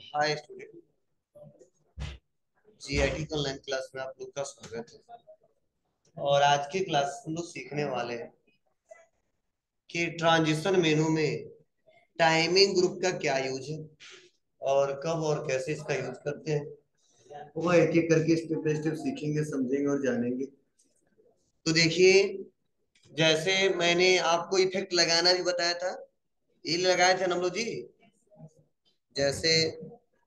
Hi student. GIT का online class में आप लोग का स्वागत है। और आज की क्लास हम लोग सीखने वाले हैं कि ट्रांजिशन मेनू में टाइमिंग ग्रुप का क्या यूज है और कब और कैसे इसका यूज करते हैं। वो एक एक करके स्टेप बाय स्टेप सीखेंगे, समझेंगे और जानेंगे। तो देखिए, जैसे मैंने आपको इफेक्ट लगाना भी बताया था, ये लगाए थे नमलो जी। जैसे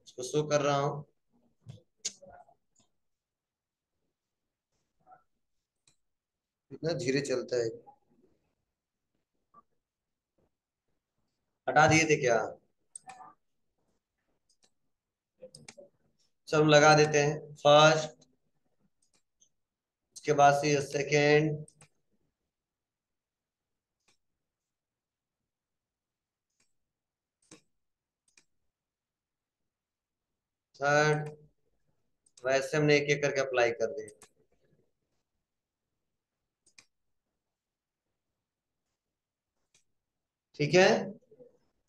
इसको शो कर रहा हूँ, इतना धीरे चलता है। हटा दिए थे क्या? सब लगा देते हैं। फर्स्ट, उसके बाद से सेकेंड, थर्ड, वैसे हमने एक एक करके अप्लाई कर दिया। ठीक है।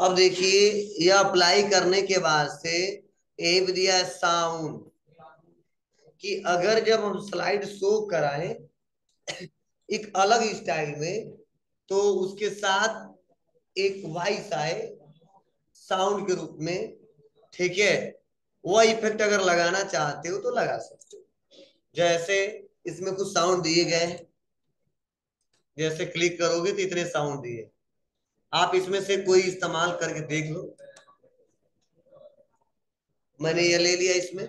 अब देखिए, यह अप्लाई करने के बाद से एक दिया साउंड कि अगर जब हम स्लाइड शो कराएं एक अलग स्टाइल में, तो उसके साथ एक वॉइस आए साउंड के रूप में। ठीक है। वह इफेक्ट अगर लगाना चाहते हो तो लगा सकते हो। जैसे इसमें कुछ साउंड दिए गए हैं, जैसे क्लिक करोगे तो इतने साउंड दिए। आप इसमें से कोई इस्तेमाल करके देख लो। मैंने ये ले लिया, इसमें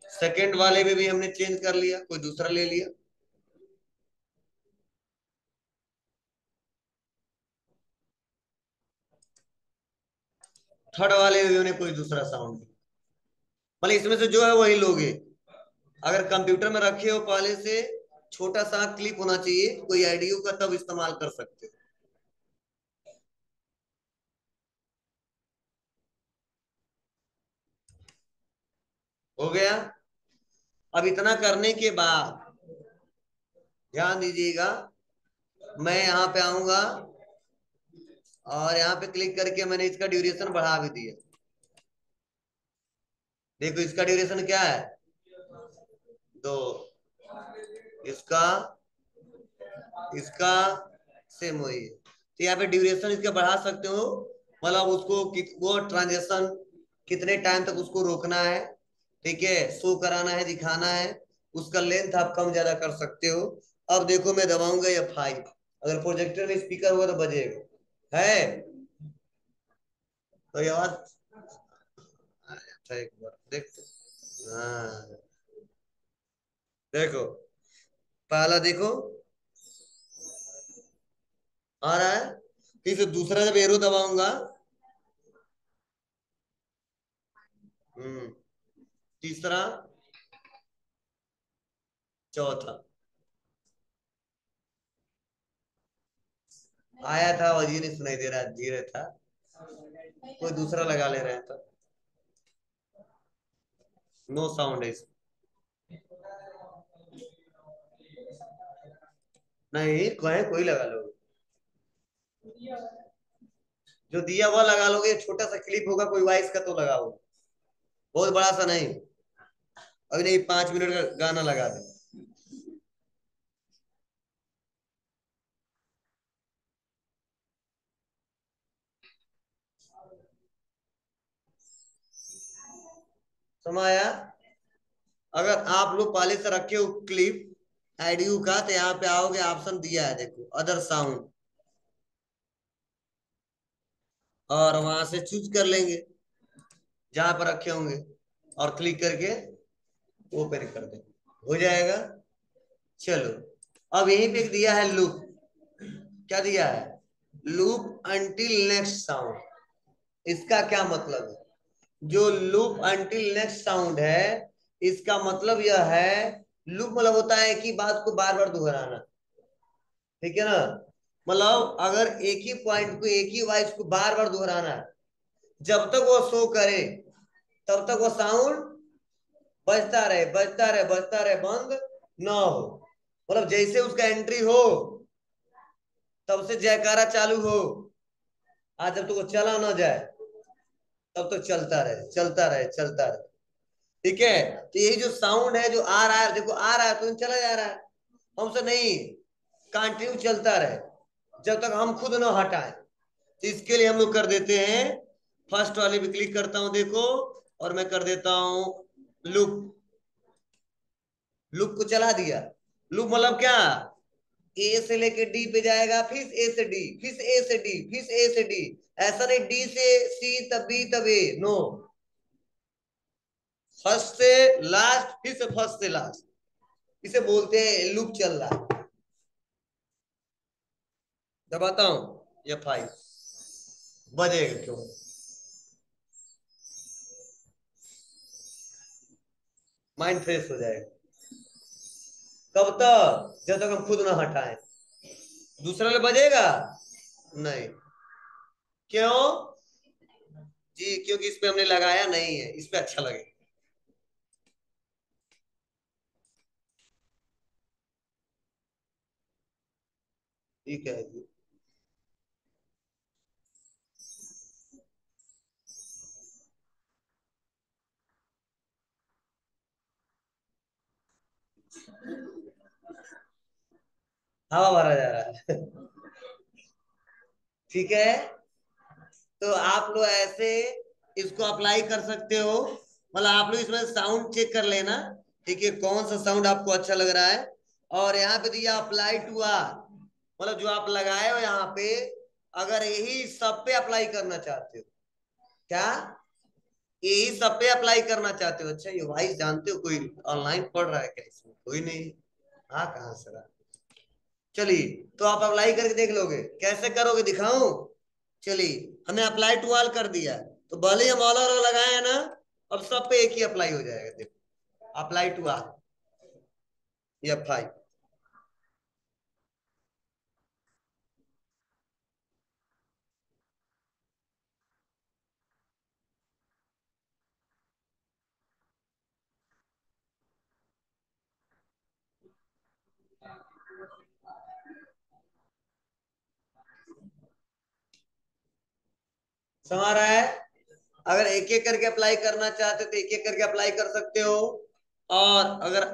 सेकंड वाले में भी हमने चेंज कर लिया, कोई दूसरा ले लिया। थर्ड वाले में भी हमने कोई दूसरा साउंड लिया। मतलब इसमें से जो है वही लोगे। अगर कंप्यूटर में रखे हो पहले से, छोटा सा क्लिप होना चाहिए कोई आईडियो का, तब इस्तेमाल कर सकते हो गया। अब इतना करने के बाद ध्यान दीजिएगा, मैं यहाँ पे आऊंगा और यहाँ पे क्लिक करके मैंने इसका ड्यूरेशन बढ़ा भी दिया। देखो इसका ड्यूरेशन क्या है, 2। इसका इसका सेम वही है। तो यहाँ पे ड्यूरेशन इसका बढ़ा सकते हो। मतलब उसको वो ट्रांजेक्शन कितने टाइम तक उसको रोकना है, ठीक है, शो कराना है, दिखाना है, उसका लेंथ आप कम ज्यादा कर सकते हो। अब देखो मैं दबाऊंगा F5, अगर प्रोजेक्टर में स्पीकर हुआ तो बजेगा है। तो ये आवाज अच्छा, एक बार देखते। हाँ, देखो, पहला देखो आ रहा है। फिर दूसरा जब एरो दबाऊंगा, हम्म, तीसरा, चौथा आया था, और ये नहीं सुनाई दे रहा, धीरे था। कोई दूसरा लगा ले रहे हैं तो नो साउंड है नहीं, कोई कोई लगा लो। जो दिया हुआ लगा लोगे, छोटा सा क्लिप होगा कोई वॉइस का तो लगाओ, बहुत बड़ा सा नहीं। अभी नहीं, 5 मिनट का गाना लगा दे। समाया। अगर आप लोग पहले से रखे हो क्लिप आईडियो का, तो यहाँ पे आओगे, ऑप्शन दिया है देखो, अदर साउंड, और वहां से चूज कर लेंगे जहां पर रखे होंगे, और क्लिक करके ओपन कर देंगे, हो जाएगा। चलो, अब यहीं पे एक दिया है लूप। क्या दिया है? Loop until next sound. इसका क्या मतलब है? जो लूप अंटिल नेक्स्ट साउंड है, इसका मतलब यह है, लूप मतलब होता है कि बात को बार बार दोहराना। ठीक है ना? मतलब अगर एक ही पॉइंट को, एक ही वॉइस को बार बार दोहराना है, जब तक वो शो करे तब तक वो साउंड बजता रहे, बजता रहे, बजता रहे, बंद ना हो। मतलब जैसे उसका एंट्री हो तब से जयकारा चालू हो, आज जब तक वो चला ना जाए। तब तो चलता रहे, चलता रहे, चलता रहे। ठीक है, तो यही जो साउंड है जो आ रहा है, देखो आ रहा है तो चला जा रहा है, हमसे नहीं, कंटिन्यू चलता रहे जब तक हम खुद ना हटाएं। तो इसके लिए हम लोग कर देते हैं, फर्स्ट वाले पे क्लिक करता हूं देखो, और मैं कर देता हूं लूप। लूप को चला दिया। लूप मतलब क्या, ए से लेके डी पे जाएगा, फिर ए से डी, फिर ए से डी, फिर ए से डी। ऐसा नहीं डी से सी तब बी तब ए, नो, फर्स्ट से लास्ट फिर से फर्स्ट से लास्ट, इसे बोलते हैं लूप चल रहा है। दबाता हूं F5, बजेगा क्यों, माइंड फ्रेश हो जाएगा। कब तक, जब तक हम खुद ना हटाएं। दूसरा वाला बजेगा नहीं, क्यों जी, क्योंकि इस पे हमने लगाया नहीं है, इस पे अच्छा लगे। ठीक है जी। हवा भरा जा रहा है ठीक है, तो आप लोग ऐसे इसको अप्लाई कर सकते हो। मतलब आप लोग इसमें साउंड चेक कर लेना, ठीक है, कौन सा साउंड आपको अच्छा लग रहा है। और यहाँ पे दिया अप्लाई टू आर, मतलब जो आप लगाए हो यहाँ पे, अगर यही सब पे अप्लाई करना चाहते हो, क्या यही सब पे अप्लाई करना चाहते हो, अच्छा ये भाई जानते हो कोई ऑनलाइन पढ़ रहा है क्या, इसमें कोई नहीं। हाँ कहाँ से रहा, चलिए, तो आप अप्लाई करके देख लोगे, कैसे करोगे दिखाऊं। चलिए, हमने अप्लाई टू ऑल कर दिया, तो भले ही हम ऑल ओवर लगाए हैं ना, अब सब पे एक ही अप्लाई हो जाएगा, देखो अप्लाई टू ऑल, F5। समझ रहा है, अगर एक एक करके अप्लाई करना चाहते हो तो एक एक करके अप्लाई कर सकते हो, और अगर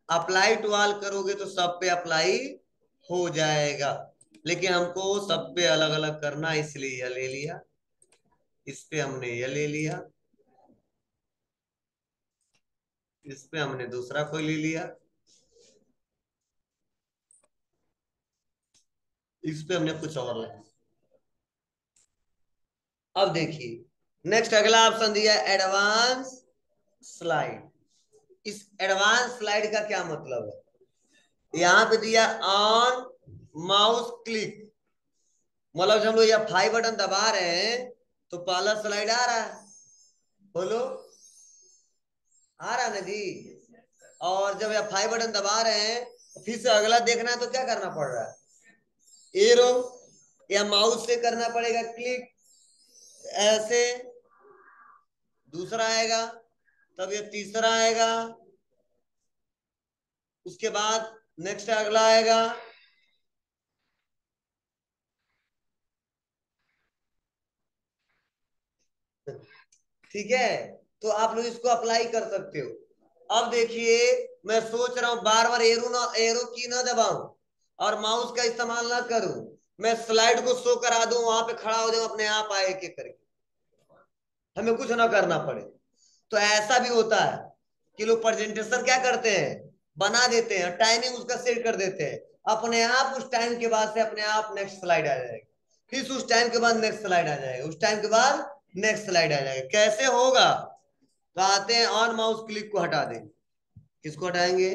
अप्लाई टू ऑल करोगे तो सब पे अप्लाई हो जाएगा। लेकिन हमको सब पे अलग अलग करना, इसलिए यह ले लिया, इस पे हमने ये ले लिया, इस पे हमने दूसरा कोई ले लिया, इस पे हमने कुछ और ले लिया। अब देखिए, नेक्स्ट अगला ऑप्शन दिया एडवांस स्लाइड। इस एडवांस स्लाइड का क्या मतलब है, यहां पे दिया ऑन माउस क्लिक, मतलब जब हम लोग यह फाइव बटन दबा रहे हैं तो पहला स्लाइड आ रहा है, बोलो आ रहा है ना जी। और जब यह फाइव बटन दबा रहे हैं तो फिर से अगला देखना है तो क्या करना पड़ रहा है, एरो या माउस से करना पड़ेगा क्लिक, ऐसे दूसरा आएगा, तब ये तीसरा आएगा, उसके बाद नेक्स्ट अगला आएगा। ठीक है, तो आप लोग इसको अप्लाई कर सकते हो। अब देखिए, मैं सोच रहा हूं बार बार एरो की ना दबाऊं और माउस का इस्तेमाल ना करूं, मैं स्लाइड को शो करा दूं, वहां पे खड़ा हो जाऊं, अपने आप आए के करके, हमें कुछ ना करना पड़े। तो ऐसा भी होता है कि लोग प्रेजेंटेशन क्या करते हैं, बना देते हैं, टाइमिंग उसका सेट कर देते हैं, अपने आप उस टाइम के बाद से अपने आप नेक्स्ट स्लाइड आ जाएगा, फिर उस टाइम के बाद नेक्स्ट स्लाइड आ जाएगा, उस टाइम के बाद नेक्स्ट स्लाइड आ जाएगा। कैसे होगा, तो आते हैं ऑन माउस क्लिक को हटा देंगे, किसको हटाएंगे,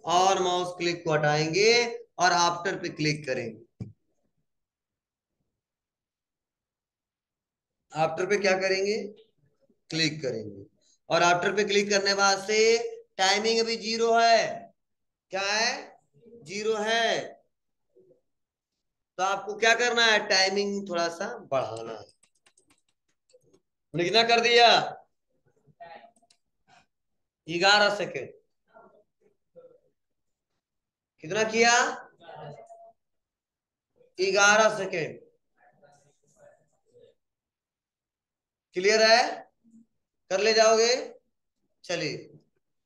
ऑन माउस क्लिक को हटाएंगे, और आफ्टर पे क्लिक करेंगे। आफ्टर पे क्या करेंगे, क्लिक करेंगे, और आफ्टर पे क्लिक करने बाद से टाइमिंग अभी जीरो है, क्या है, जीरो है, तो आपको क्या करना है, टाइमिंग थोड़ा सा बढ़ाना है। हमने कितना कर दिया, 11 सेकेंड, कितना किया, 11 सेकेंड। क्लियर है? कर ले जाओगे? चलिए,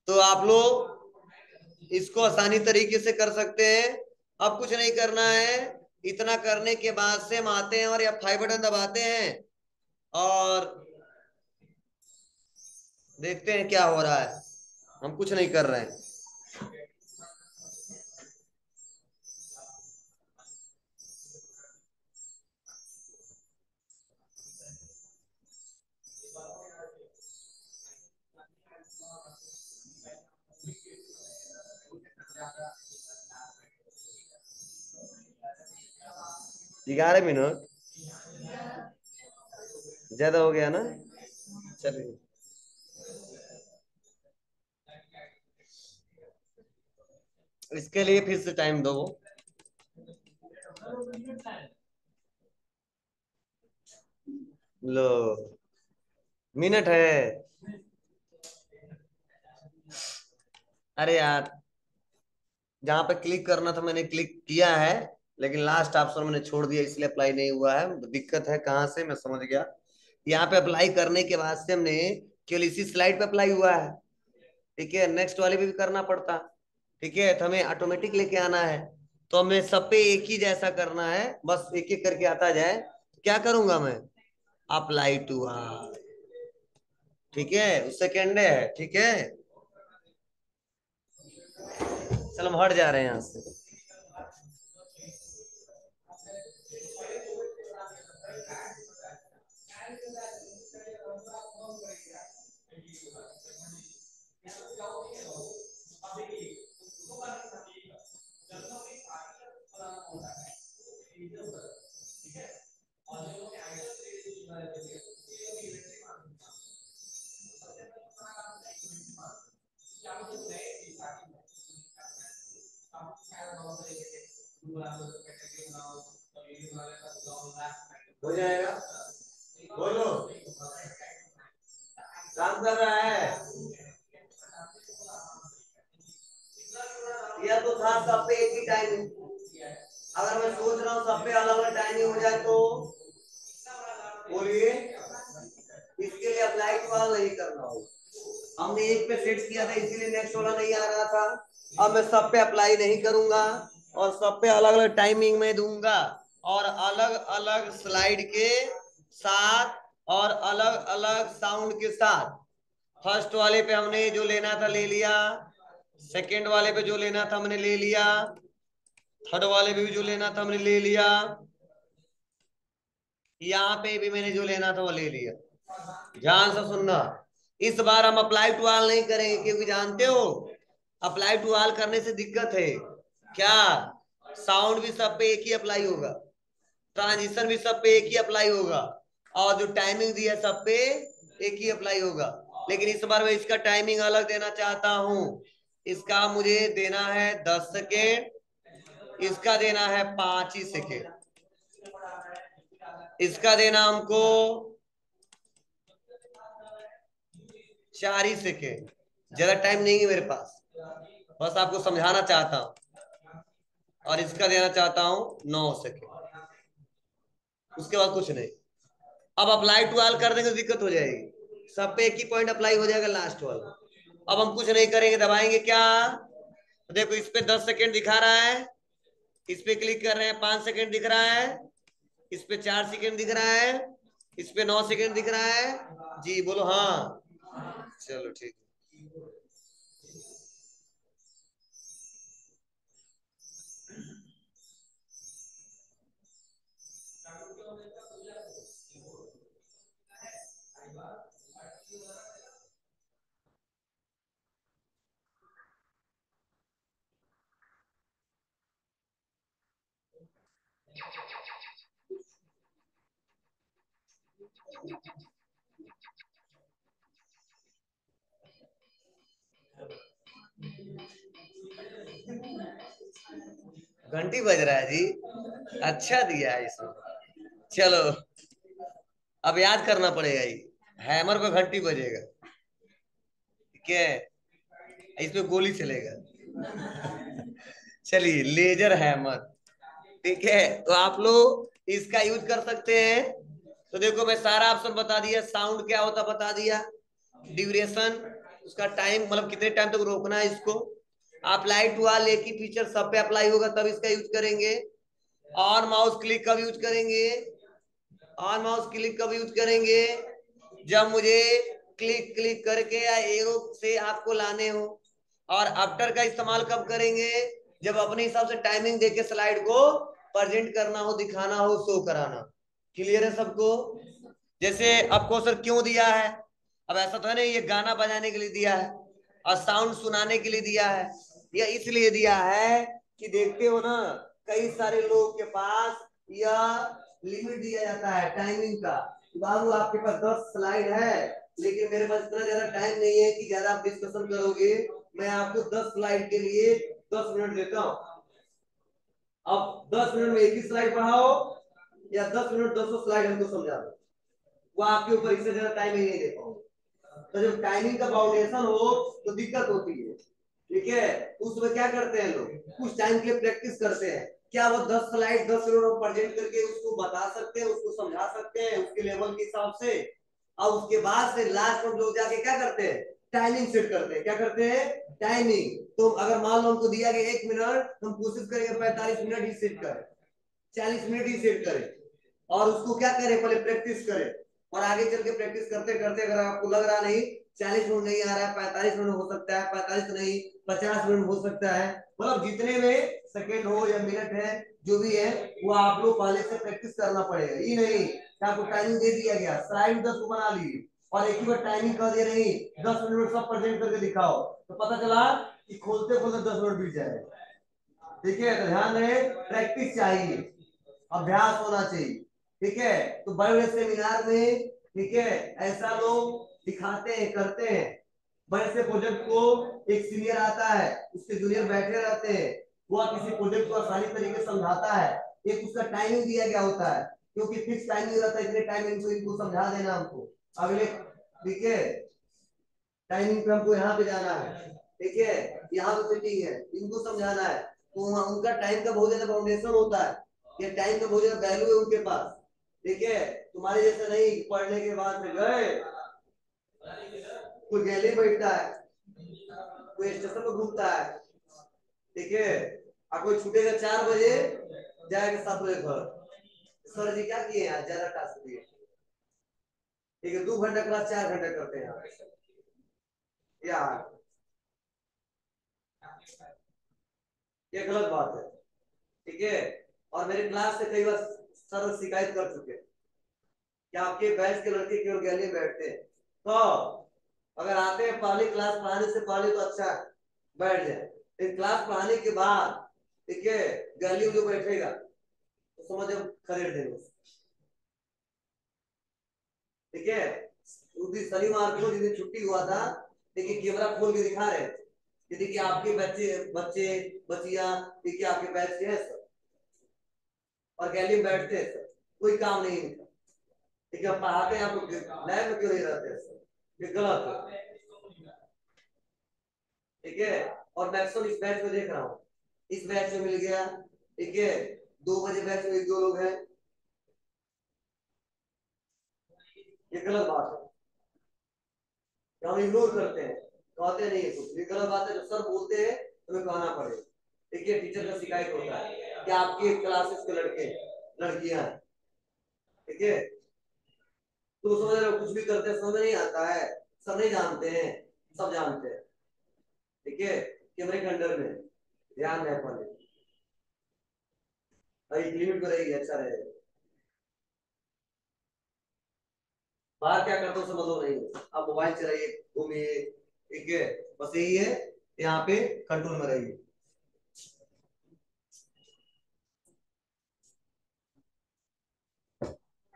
तो आप लोग इसको आसानी तरीके से कर सकते हैं। अब कुछ नहीं करना है। इतना करने के बाद से हम आते हैं और F5 बटन दबाते हैं और देखते हैं क्या हो रहा है। हम कुछ नहीं कर रहे हैं। ग्यारह मिनट ज्यादा हो गया ना? चलिए, इसके लिए फिर से टाइम दो। लो, मिनट है। अरे यार, जहां पे क्लिक करना था मैंने क्लिक किया है, लेकिन लास्ट ऑप्शन मैंने छोड़ दिया, इसलिए अप्लाई नहीं हुआ है। दिक्कत है कहाँ से, मैं समझ गया। यहाँ पे अप्लाई करने के बाद से हमने केवल इसी स्लाइड पे अप्लाई हुआ है। ठीक है, नेक्स्ट वाले पे भी करना पड़ता। ठीक है, तो हमें ऑटोमेटिक लेके आना है। तो हमें सब पे एक ही जैसा करना है, बस एक एक करके आता जाए। क्या करूंगा मैं? Apply to all. ठीक है, उससे कैंडे है। ठीक है, चलो हम हट जा रहे हैं यहाँ से। हो जाएगा, बोलो। काम कर रहा है या तो था सब पे एक ही टाइमिंग। अगर मैं सोच रहा हूँ सब पे अलग अलग टाइमिंग हो जाए तो बोलिए, इसके लिए अप्लाई टू ऑल नहीं करना होगा। हमने एक पे सेट किया था, इसीलिए नेक्स्ट वाला नहीं आ रहा था। अब मैं सब पे अप्लाई नहीं करूंगा और सब पे अलग अलग टाइमिंग में दूंगा और अलग अलग स्लाइड के साथ और अलग अलग साउंड के साथ। फर्स्ट वाले पे हमने जो लेना था ले लिया, सेकेंड वाले पे जो लेना था हमने ले लिया, थर्ड वाले पे भी जो लेना था हमने ले लिया, यहाँ पे भी मैंने जो लेना था वो ले लिया। ध्यान से सुनना, इस बार हम अप्लाई टू ऑल नहीं करेंगे, क्योंकि जानते हो अप्लाई टू ऑल करने से दिक्कत है क्या? साउंड भी सब पे एक ही अप्लाई होगा, ट्रांजिशन भी सब पे एक ही अप्लाई होगा, और जो टाइमिंग दी है सब पे एक ही अप्लाई होगा। लेकिन इस बार मैं इसका टाइमिंग अलग देना चाहता हूं। इसका मुझे देना है 10 सेकेंड, इसका देना है 5 ही सेकेंड, इसका देना हमको 4 ही सेकेंड। ज्यादा टाइम नहीं है मेरे पास, बस आपको समझाना चाहता हूँ। और इसका देना चाहता हूँ 9 सेकेंड, उसके बाद कुछ नहीं। अब अप्लाई टू ऑल कर देंगे तो दिक्कत हो जाएगी, सब पे एक ही पॉइंट अप्लाई हो जाएगा लास्ट वाला। अब हम कुछ नहीं करेंगे, दबाएंगे क्या? तो देखो इस पे 10 सेकेंड दिखा रहा है, इस पे क्लिक कर रहे हैं 5 सेकेंड दिख रहा है, इस पे 4 सेकेंड दिख रहा है, इस पे 9 सेकेंड दिख रहा है। जी बोलो हाँ। चलो ठीक है। घंटी बज रहा है जी, अच्छा दिया है इसमें। चलो, अब याद करना पड़ेगा, ये हैमर पे घंटी बजेगा। ठीक है, इसमें गोली चलेगा। चलिए, लेजर हैमर। ठीक है, तो आप लोग इसका यूज कर सकते हैं। तो देखो मैं सारा ऑप्शन बता दिया, साउंड क्या होता बता दिया, ड्यूरेशन उसका टाइम मतलब कितने टाइम तक रोकना है इसको, अप्लाई टू ऑल एक ही फीचर सब पे अप्लाई होगा तब इसका यूज करेंगे, ऑन माउस क्लिक कब यूज करेंगे, ऑन माउस क्लिक कब यूज करेंगे, जब मुझे क्लिक क्लिक करके या एरो से आपको लाने हो, और आफ्टर का इस्तेमाल कब करेंगे, जब अपने हिसाब से टाइमिंग देके स्लाइड को प्रेजेंट करना हो, दिखाना हो, शो कराना। क्लियर है सबको? जैसे आपको सर क्यों दिया है, अब ऐसा तो है नहीं ये गाना बजाने के लिए दिया है और साउंड सुनाने के लिए दिया है, या इसलिए दिया है कि देखते हो ना कई सारे लोगों के पास यह लिमिट दिया जाता है टाइमिंग का, बाबू आपके पास 10 स्लाइड है लेकिन मेरे पास इतना ज्यादा टाइम नहीं है कि ज्यादा आप डिस्कशन करोगे, मैं आपको 10 स्लाइड के लिए 10 मिनट देता हूँ, अब 10 मिनट में एक ही स्लाइड पढ़ाओ या 10 मिनट 200 स्लाइड हमको समझा दो, वो आपके ऊपर, इससे ज्यादा टाइम ही नहीं दे पाऊंगा। तो जब टाइमिंग का बाउंडेशन हो तो दिक्कत होती है, ठीक है, उसमें क्या करते हैं लोग, कुछ टाइम के लिए प्रैक्टिस करते हैं, क्या वो 10 स्लाइड 10 मिनट प्रेजेंट करके उसको बता सकते हैं, उसको समझा सकते हैं उसके लेवल के हिसाब से, और उसके बाद से लास्ट में लोग जाके क्या करते हैं, टाइमिंग सेट करते हैं, क्या करते हैं, टाइमिंग। तो अगर मान लो हमको दिया गया 1 मिनट, हम कोशिश करेंगे 45 मिनट ही सेट करें, 40 मिनट ही सेट करें, और उसको क्या करें, पहले प्रैक्टिस करें, और आगे चल के प्रैक्टिस करते करते अगर आपको लग रहा नहीं 40 मिनट नहीं आ रहा है, 45 मिनट हो सकता है, 45 तो नहीं 50 मिनट हो सकता है, मतलब जितने में सेकेंड हो या मिनट है जो भी है वो आप लोग पहले से प्रैक्टिस करना पड़ेगा, ये नहीं कि आपको टाइमिंग दे दिया गया स्लाइड 10 को बना ली और एक ही बार टाइमिंग कर दिया, नहीं 10 मिनट में सब प्रेजेंट करके दिखाओ, तो पता चला कि खोलते खोलते 10 मिनट बीत जाएगा। ठीक है, तो ध्यान रहे प्रैक्टिस चाहिए, अभ्यास होना चाहिए, ठीक है। तो बड़े बड़े सेमिनार में, ठीक है, ऐसा लोग दिखाते हैं करते हैं, बड़े से प्रोजेक्ट को एक सीनियर आता है उसके जूनियर बैठे रहते हैं, वो किसी प्रोजेक्ट को आसानी तरीके से समझाता है, एक उसका टाइमिंग दिया गया होता है क्योंकि फिक्स टाइमिंग रहता है, इतने टाइम इनको समझा देना हमको अगले, ठीक है, टाइमिंग पे हमको यहाँ पे जाना है, ठीक है, यहाँ पे मीटिंग है इनको समझाना है, तो उनका टाइम का बहुत ज्यादा फाउंडेशन होता है, ये टाइम का बहुत ज्यादा वैल्यू है उनके पास, ठीक है। तुम्हारे जैसे नहीं पढ़ने के बाद में गए, कोई गैलरी बैठता है, कोई स्टेशन पे घूमता है, ठीक है, और कोई छूटेगा 4 बजे जाएगा 7 बजे घर, सर जी क्या किए आज ज्यादा टास्क दिए, ठीक है, 2 घंटा क्लास 4 घंटा करते हैं यार, ये गलत बात है, ठीक है। और मेरे क्लास से कई बार सर शिकायत कर चुके कि आपके बैच के लड़के केवल गैलरी में बैठते हैं, तो अगर आते हैं पहले क्लास पढ़ाने से पहले तो अच्छा बैठ जाए, लेकिन क्लास पढ़ाने के बाद, ठीक है, गैलरी में जो बैठेगा तो समझ हम खदेड़ देंगे, ठीक है। उस दिन शनिवार को जिस दिन छुट्टी हुआ था, देखिए कैमरा खोल के दिखा रहे कि देखिए आपके बच्चे बच्चे बच्चियां, देखिए आपके बैच के हैं सर, और गैलरी में बैठते हैं सर, कोई काम नहीं है, ठीक है, पढ़ाते हैं आप लोग लैब में क्यों नहीं रहते सर, ये गलत है, ठीक है। और मैक्सिमम इस बैच में देख रहा हूँ, इस बैच में मिल गया, ठीक है, 2 बजे बैच में 1 2 लोग हैं, ये गलत बात है, हम इग्नोर करते हैं, कहते नहीं है कुछ, ये गलत बात है, जो सर बोलते हैं तुम्हें कहना पड़ेगा, ठीक है, टीचर का शिकायत होता है कि आपके क्लासेस के लड़के लड़कियां, ठीक है, तो समझ रहे हो कुछ भी करते हैं समझ नहीं आता है, सब नहीं जानते हैं, सब जानते हैं, ठीक है, कैमरे के अंडर में ध्यान रहे पहले, एक लिमिट में रहेगी अच्छा रहेगा, बाहर क्या करते हो समझ लो नहीं, आप मोबाइल चलाइए घूमिए, ठीक है, बस यही है, यहाँ पे कंट्रोल में रहिए।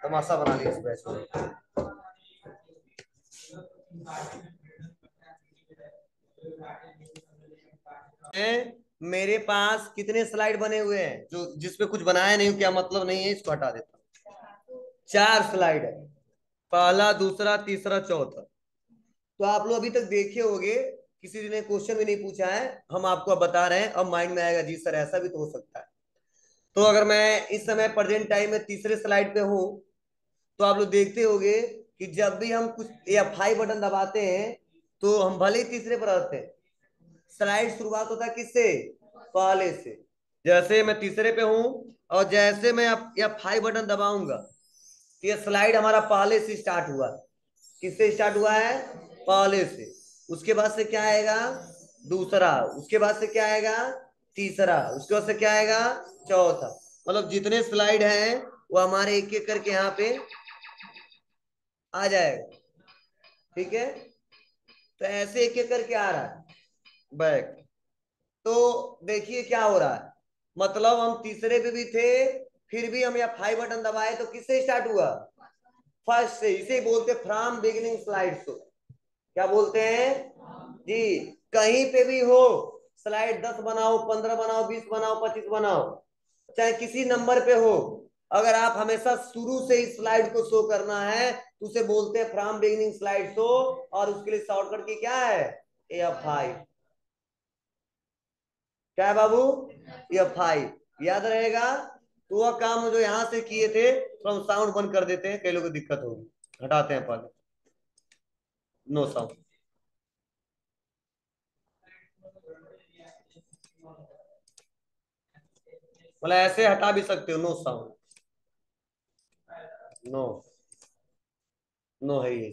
तमाशा बना लिया इस बैच में, मेरे पास कितने स्लाइड बने हुए हैं, जो जिसपे कुछ बनाया नहीं हूं, क्या मतलब नहीं है, इसको हटा देता हूं, 4 स्लाइड है, पहला दूसरा तीसरा चौथा, तो आप लोग अभी तक देखे होंगे, किसी ने क्वेश्चन भी नहीं पूछा है, हम आपको अब बता रहे हैं, अब माइंड में आएगा जी सर ऐसा भी तो हो सकता है। तो अगर मैं इस समय प्रेजेंट टाइम में तीसरे स्लाइड पे हूं, तो आप लोग देखते होंगे कि जब भी हम कुछ F5 बटन दबाते हैं तो हम भले ही तीसरे पर रहते हैं, स्लाइड शुरुआत होता है किससे? पहले से। जैसे मैं तीसरे पे हूं और जैसे मैं F5 बटन दबाऊंगा तो ये स्लाइड हमारा पहले से स्टार्ट हुआ। किससे स्टार्ट हुआ है? पहले से। उसके बाद से क्या आएगा? दूसरा। उसके बाद से क्या आएगा? तीसरा। उसके बाद से क्या आएगा? चौथा। मतलब जितने स्लाइड हैं वो हमारे एक एक करके यहाँ पे आ जाएगा। ठीक है, तो ऐसे एक एक करके आ रहा है बैक। तो देखिए क्या हो रहा है, मतलब हम तीसरे पे भी थे, फिर भी हम F5 बटन दबाए तो किससे स्टार्ट हुआ? फर्स्ट से। इसे बोलते फ्रॉम बिगिनिंग स्लाइड शो। क्या बोलते हैं जी? कहीं पे भी हो, स्लाइड 10 बनाओ, 15 बनाओ, 20 बनाओ, 25 बनाओ, चाहे किसी नंबर पे हो, अगर आप हमेशा शुरू से इस स्लाइड को शो करना है तो उसे बोलते हैं फ्रॉम बिगिनिंग स्लाइड शो। और उसके लिए शॉर्टकट की क्या है? F5। क्या है बाबू? F5 याद रहेगा। तो वह काम जो यहां से किए थे तो हम साउंड बंद कर देते हैं, कई लोगों को दिक्कत होगी, हटाते हैं पहले, नो साउंड। मतलब ऐसे हटा भी सकते हो, नो साउंड, नो, नो है ये।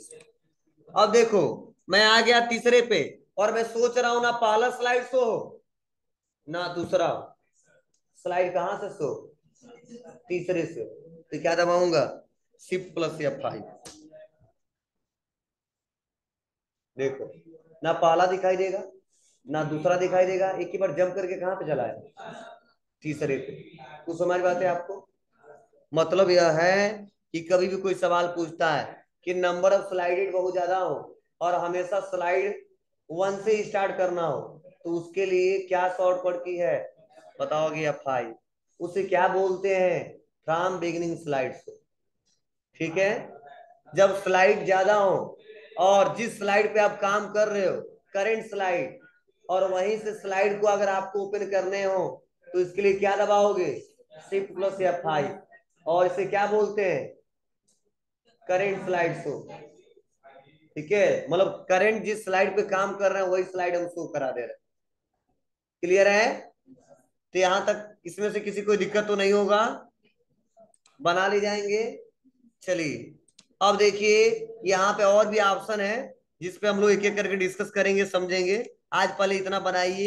अब देखो, मैं आ गया तीसरे पे और मैं सोच रहा हूं ना पहला स्लाइड शो हो ना दूसरा। स्लाइड कहां से शो? तीसरे से। तो क्या दबाऊंगा? Shift+F5। देखो, ना पहला दिखाई देगा ना दूसरा दिखाई देगा, एक ही बार जंप करके कहां पे चला है? तीसरे पे। कुछ समझ में आते हैं आपको? मतलब यह है कि कभी भी कोई सवाल पूछता है कि नंबर ऑफ स्लाइडेड बहुत ज्यादा हो और हमेशा स्लाइड 1 से स्टार्ट करना हो, तो उसके लिए क्या शॉर्टकट की है बताओगे? F5। उसे क्या बोलते हैं? From beginning slides. ठीक है, जब स्लाइड ज्यादा हो और जिस स्लाइड पे आप काम कर रहे हो, करेंट स्लाइड, और वहीं से स्लाइड को अगर आपको ओपन करने हो तो इसके लिए क्या दबाओगे? Shift+F5। और इसे क्या बोलते हैं? Current slide show. ठीक है, मतलब करेंट जिस स्लाइड पे काम कर रहे हैं वही स्लाइड हम शो करा दे रहे हैं। क्लियर है? तो यहां तक इसमें से किसी को दिक्कत तो नहीं होगा, बना ले जाएंगे। चलिए, अब देखिए यहाँ पे और भी ऑप्शन है जिस पे हम लोग एक एक करके डिस्कस करेंगे, समझेंगे। आज पहले इतना बनाइए।